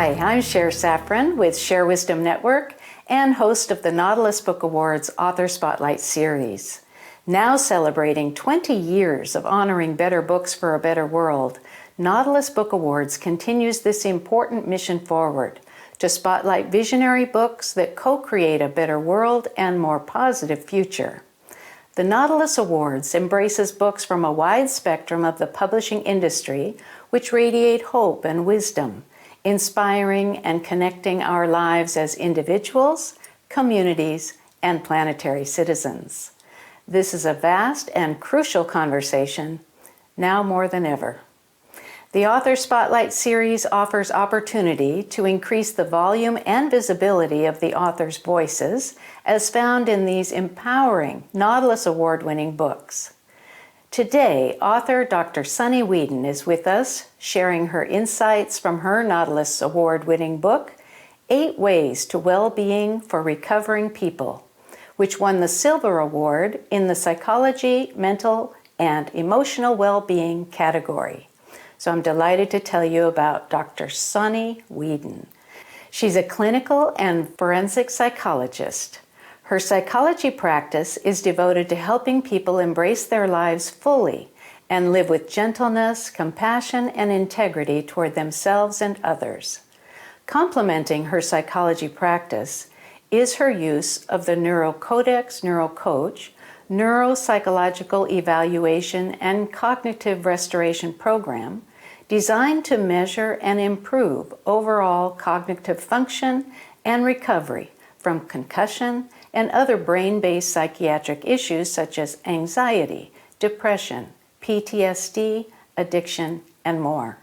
Hi, I'm Cher Safran with Share Wisdom Network and host of the Nautilus Book Awards Author Spotlight Series. Now celebrating 20 years of honoring better books for a better world, Nautilus Book Awards continues this important mission forward to spotlight visionary books that co-create a better world and more positive future. The Nautilus Awards embraces books from a wide spectrum of the publishing industry which radiate hope and wisdom, inspiring and connecting our lives as individuals, communities, and planetary citizens. This is a vast and crucial conversation, now more than ever. The Author Spotlight series offers opportunity to increase the volume and visibility of the authors' voices as found in these empowering Nautilus Award-winning books. Today, author Dr. Sonnee Weedn is with us, sharing her insights from her Nautilus Award-winning book, 8 Ways to Wellbeing for Recovering People, which won the Silver Award in the Psychology, Mental, and Emotional Wellbeing category. So I'm delighted to tell you about Dr. Sonnee Weedn. She's a clinical and forensic psychologist. Her psychology practice is devoted to helping people embrace their lives fully and live with gentleness, compassion, and integrity toward themselves and others. Complementing her psychology practice is her use of the NeuroCodex NeuroCoach, Neuropsychological Evaluation and Cognitive Restoration Program, designed to measure and improve overall cognitive function and recovery from concussion and other brain-based psychiatric issues such as anxiety, depression, PTSD, addiction, and more.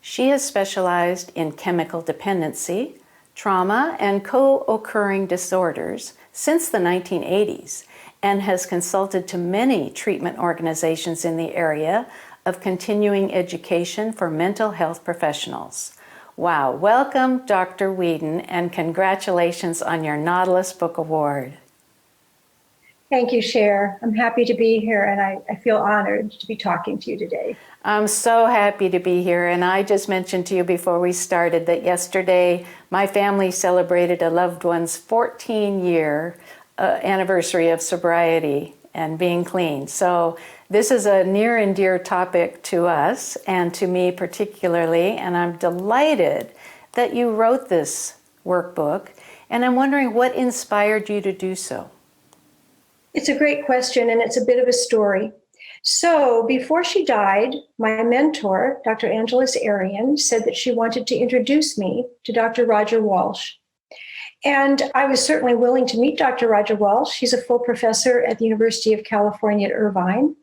She has specialized in chemical dependency, trauma, and co-occurring disorders since the 1980s and has consulted to many treatment organizations in the area of continuing education for mental health professionals. Wow, welcome Dr. Weedn, and congratulations on your Nautilus Book Award. Thank you, Cher. I'm happy to be here, and I feel honored to be talking to you today. I'm so happy to be here, and I just mentioned to you before we started that yesterday my family celebrated a loved one's 14-year anniversary of sobriety and being clean. So this is a near and dear topic to us and to me particularly, and I'm delighted that you wrote this workbook, and I'm wondering what inspired you to do so. It's a great question, and it's a bit of a story. So before she died, my mentor, Dr. Angeles Arian, said that she wanted to introduce me to Dr. Roger Walsh. And I was certainly willing to meet Dr. Roger Walsh. He's a full professor at the University of California at Irvine,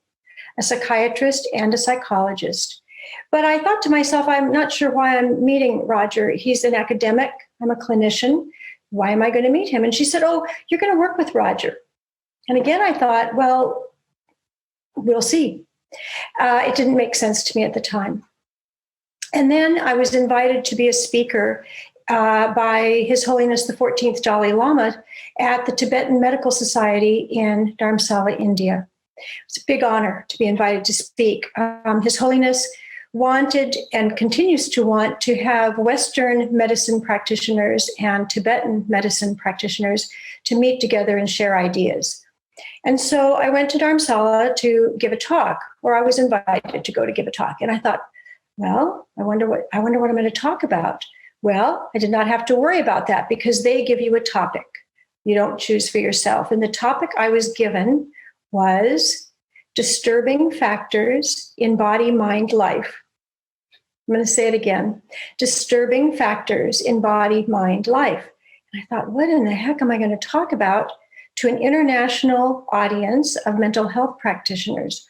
a psychiatrist and a psychologist. But I thought to myself, I'm not sure why I'm meeting Roger. He's an academic. I'm a clinician. Why am I going to meet him? And she said, oh, you're going to work with Roger. And again, I thought, well, we'll see. It didn't make sense to me at the time. And then I was invited to be a speaker by His Holiness the 14th Dalai Lama at the Tibetan Medical Society in Dharamsala, India. It's a big honor to be invited to speak. His Holiness wanted and continues to want to have Western medicine practitioners and Tibetan medicine practitioners to meet together and share ideas. And so I went to Dharamsala to give a talk, or I was invited to go to give a talk. And I thought, well, I wonder what I'm going to talk about. Well, I did not have to worry about that because they give you a topic. You don't choose for yourself. And the topic I was given was disturbing factors in body, mind, life. I'm going to say it again. Disturbing factors in body, mind, life. And I thought, what in the heck am I going to talk about to an international audience of mental health practitioners?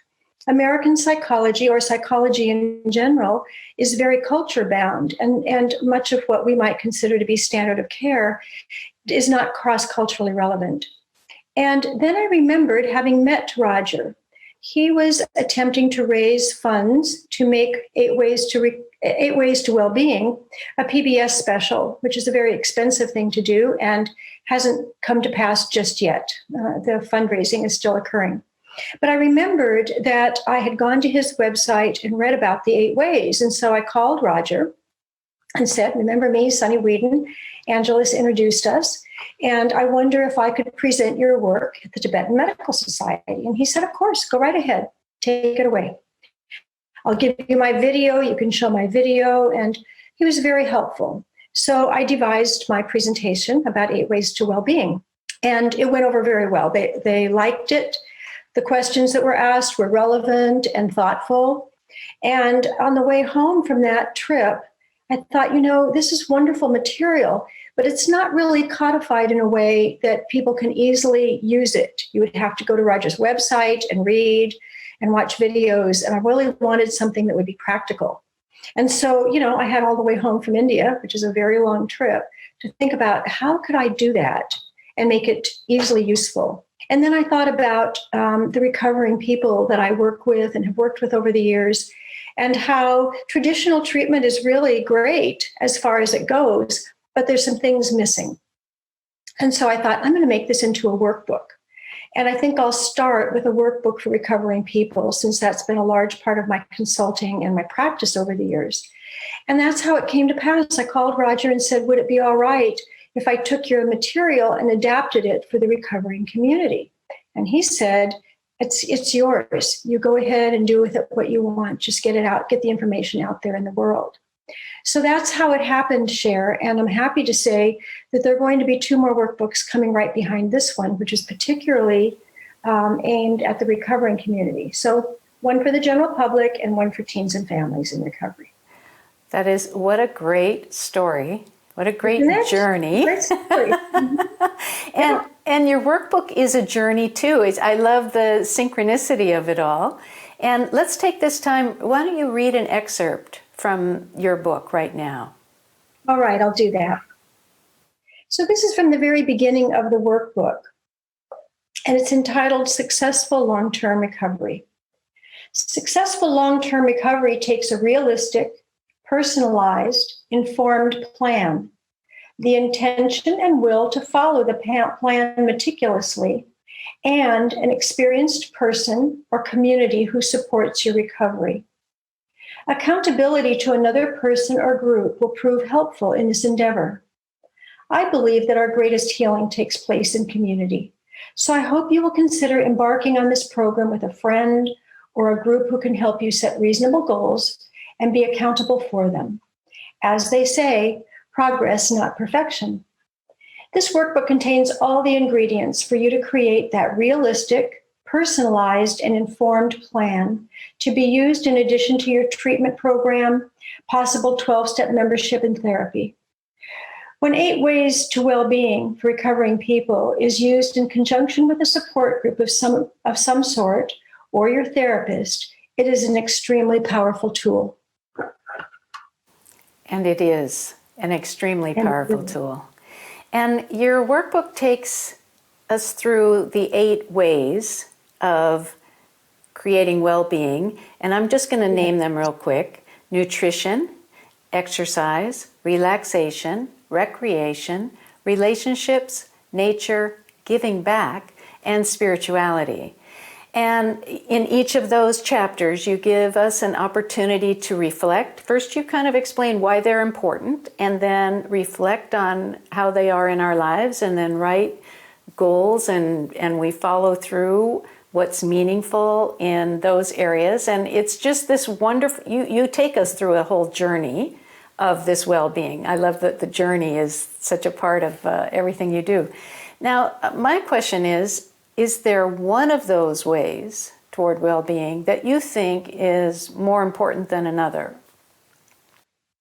American psychology, or psychology in general, is very culture bound, and much of what we might consider to be standard of care is not cross-culturally relevant. And then I remembered having met Roger. He was attempting to raise funds to make 8 Ways to Wellbeing, a PBS special, which is a very expensive thing to do and hasn't come to pass just yet. The fundraising is still occurring. But I remembered that I had gone to his website and read about the 8 Ways. And so I called Roger and said, remember me, Sonnee Weedn, Angelus introduced us, and I wonder if I could present your work at the Tibetan Medical Society. And he said, of course, go right ahead, take it away. I'll give you my video, you can show my video. And he was very helpful. So I devised my presentation about 8 ways to well-being. And it went over very well. They liked it. The questions that were asked were relevant and thoughtful. And on the way home from that trip, I thought, this is wonderful material, but it's not really codified in a way that people can easily use it. You would have to go to Roger's website and read and watch videos. And I really wanted something that would be practical. And so, I had all the way home from India, which is a very long trip, to think about how could I do that and make it easily useful. And then I thought about the recovering people that I work with and have worked with over the years, and how traditional treatment is really great as far as it goes, but there's some things missing. And so I thought, I'm going to make this into a workbook. And I think I'll start with a workbook for recovering people, since that's been a large part of my consulting and my practice over the years. And that's how it came to pass. I called Roger and said, would it be all right if I took your material and adapted it for the recovering community? And he said, it's yours. You go ahead and do with it what you want. Just get it out, get the information out there in the world. So that's how it happened, Cher. And I'm happy to say that there are going to be 2 more workbooks coming right behind this one, which is particularly aimed at the recovering community. So one for the general public and one for teens and families in recovery. That is, what a great story. What a great journey. Great story. And your workbook is a journey too. I love the synchronicity of it all. And let's take this time, why don't you read an excerpt from your book right now? All right, I'll do that. So this is from the very beginning of the workbook, and it's entitled Successful Long-Term Recovery. Successful long-term recovery takes a realistic, personalized, informed plan, the intention and will to follow the plan meticulously, and an experienced person or community who supports your recovery. Accountability to another person or group will prove helpful in this endeavor. I believe that our greatest healing takes place in community. So I hope you will consider embarking on this program with a friend or a group who can help you set reasonable goals and be accountable for them. As they say, progress, not perfection. This workbook contains all the ingredients for you to create that realistic, personalized, and informed plan to be used in addition to your treatment program, possible 12-step membership and therapy. When 8 Ways to Wellbeing for Recovering People is used in conjunction with a support group of some sort or your therapist, it is an extremely powerful tool. And it is an extremely powerful tool. And your workbook takes us through the 8 ways of creating well-being. And I'm just going to name them real quick: nutrition, exercise, relaxation, recreation, relationships, nature, giving back, and spirituality. And in each of those chapters, you give us an opportunity to reflect. First, you kind of explain why they're important, and then reflect on how they are in our lives, and then write goals, and we follow through what's meaningful in those areas. And it's just this wonderful, you take us through a whole journey of this well-being. I love that the journey is such a part of everything you do. Now, my question is there one of those ways toward well-being that you think is more important than another?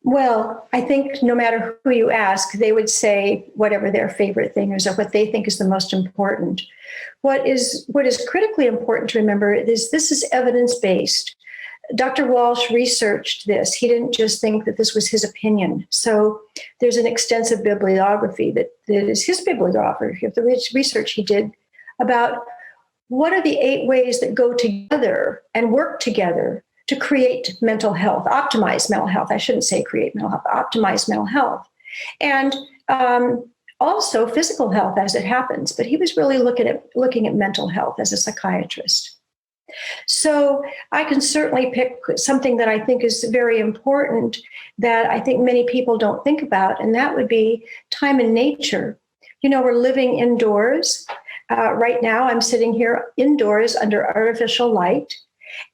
Well, I think no matter who you ask, they would say whatever their favorite thing is or what they think is the most important. What is critically important to remember is this is evidence-based. Dr. Walsh researched this. He didn't just think that this was his opinion. So there's an extensive bibliography that is his bibliography of the research he did about what are the 8 ways that go together and work together to create mental health, optimize mental health. I shouldn't say create mental health, optimize mental health. And also physical health as it happens. But he was really looking at mental health as a psychiatrist. So I can certainly pick something that I think is very important that I think many people don't think about, and that would be time in nature. You know, we're living indoors. Right now, I'm sitting here indoors under artificial light.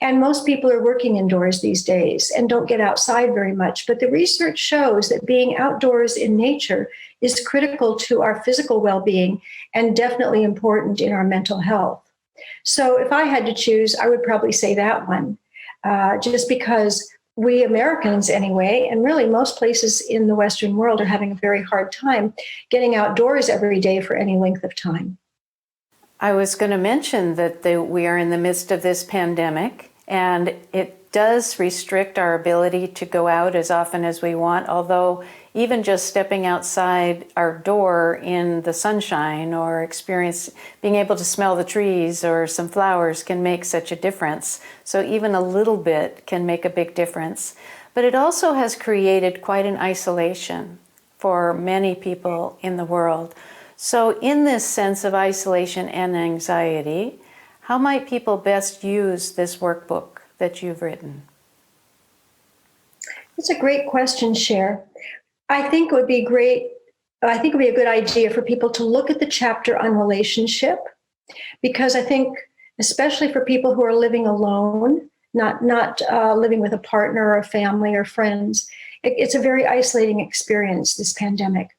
And most people are working indoors these days and don't get outside very much. But the research shows that being outdoors in nature is critical to our physical well being and definitely important in our mental health. So if I had to choose, I would probably say that one, just because we Americans, anyway, and really most places in the Western world are having a very hard time getting outdoors every day for any length of time. I was going to mention that we are in the midst of this pandemic, and it does restrict our ability to go out as often as we want, although even just stepping outside our door in the sunshine or being able to smell the trees or some flowers can make such a difference. So even a little bit can make a big difference. But it also has created quite an isolation for many people in the world. So in this sense of isolation and anxiety, how might people best use this workbook that you've written? It's a great question, Cher. I think it would be great. I think it would be a good idea for people to look at the chapter on relationship, because I think, especially for people who are living alone, not living with a partner or a family or friends, it's a very isolating experience, this pandemic.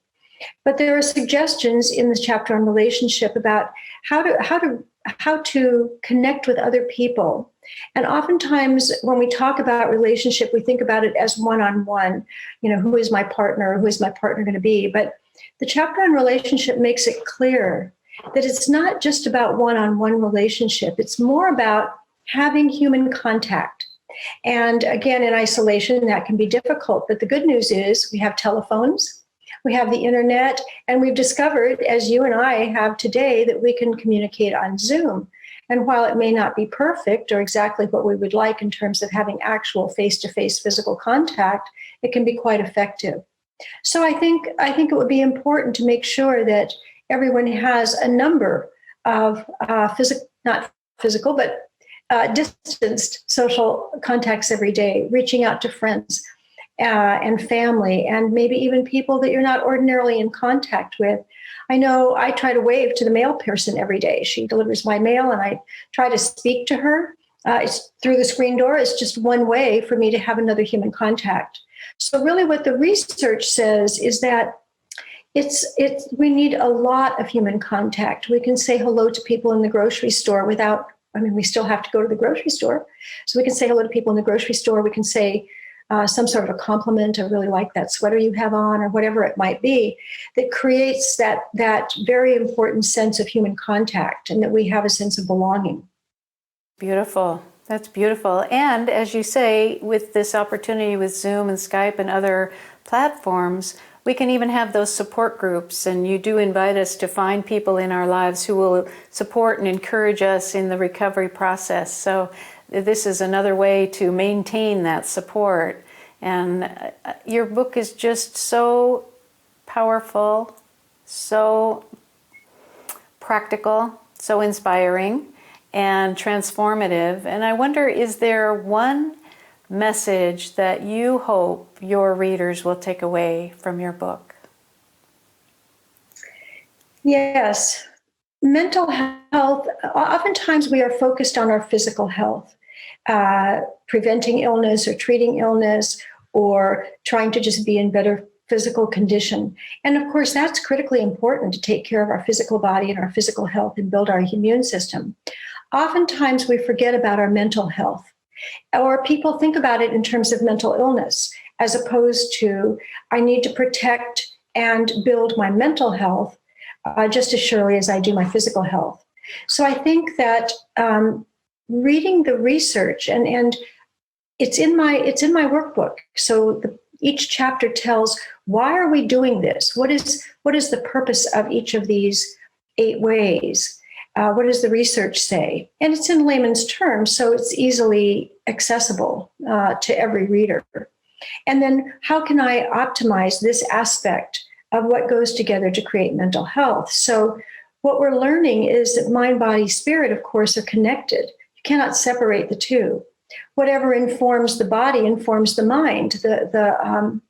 But there are suggestions in this chapter on relationship about how to connect with other people. And oftentimes when we talk about relationship, we think about it as one-on-one, you know, who is my partner? Who is my partner going to be? But the chapter on relationship makes it clear that it's not just about one-on-one relationship. It's more about having human contact. And again, in isolation, that can be difficult. But the good news is we have telephones, we have the internet, and we've discovered, as you and I have today, that we can communicate on Zoom. And while it may not be perfect or exactly what we would like in terms of having actual face-to-face physical contact, it can be quite effective. So I think it would be important to make sure that everyone has a number of not physical, but distanced social contacts every day, reaching out to friends and family, and maybe even people that you're not ordinarily in contact with. I know I try to wave to the mail person every day. She delivers my mail, and I try to speak to her. It's through the screen door. It's just one way for me to have another human contact. So really what the research says is that we need a lot of human contact. We can say hello to people in the grocery store we still have to go to the grocery store. So we can say hello to people in the grocery store. We can say some sort of a compliment. I really like that sweater you have on, or whatever it might be, that creates that very important sense of human contact, and that we have a sense of belonging. Beautiful. That's beautiful. And as you say, with this opportunity with Zoom and Skype and other platforms, we can even have those support groups. And you do invite us to find people in our lives who will support and encourage us in the recovery process. So this is another way to maintain that support. And your book is just so powerful, so practical, so inspiring, and transformative. And I wonder, is there one message that you hope your readers will take away from your book? Yes. Mental health, oftentimes we are focused on our physical health, preventing illness or treating illness, or trying to just be in better physical condition. And of course, that's critically important to take care of our physical body and our physical health and build our immune system. Oftentimes we forget about our mental health, or people think about it in terms of mental illness, as opposed to, I need to protect and build my mental health just as surely as I do my physical health. So I think that reading the research, and it's in my workbook. So each chapter tells, why are we doing this? What is the purpose of each of these 8 ways? What does the research say? And it's in layman's terms, so it's easily accessible to every reader. And then how can I optimize this aspect of what goes together to create mental health? So what we're learning is that mind, body, spirit, of course, are connected. You cannot separate the two. Whatever informs the body informs the mind. The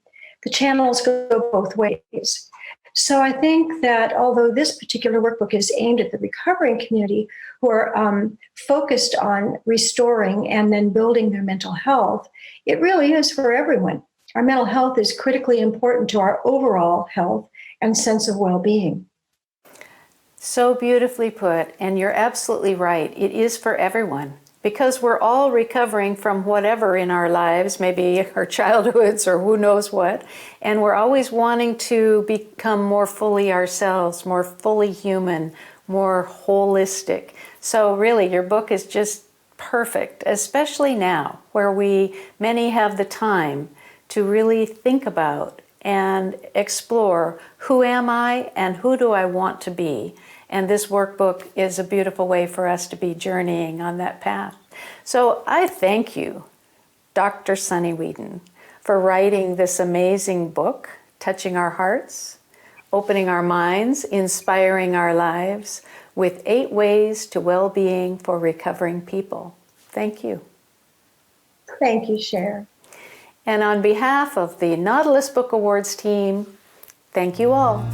channels go both ways. So I think that although this particular workbook is aimed at the recovering community who are focused on restoring and then building their mental health, it really is for everyone. Our mental health is critically important to our overall health and sense of well-being. So beautifully put, and you're absolutely right. It is for everyone because we're all recovering from whatever in our lives, maybe our childhoods or who knows what, and we're always wanting to become more fully ourselves, more fully human, more holistic. So really, your book is just perfect, especially now where many have the time to really think about and explore who am I and who do I want to be. And this workbook is a beautiful way for us to be journeying on that path. So I thank you, Dr. Sonnee Weedn, for writing this amazing book, touching our hearts, opening our minds, inspiring our lives with 8 ways to well-being for recovering people. Thank you. Thank you, Cher. And on behalf of the Nautilus Book Awards team, thank you all.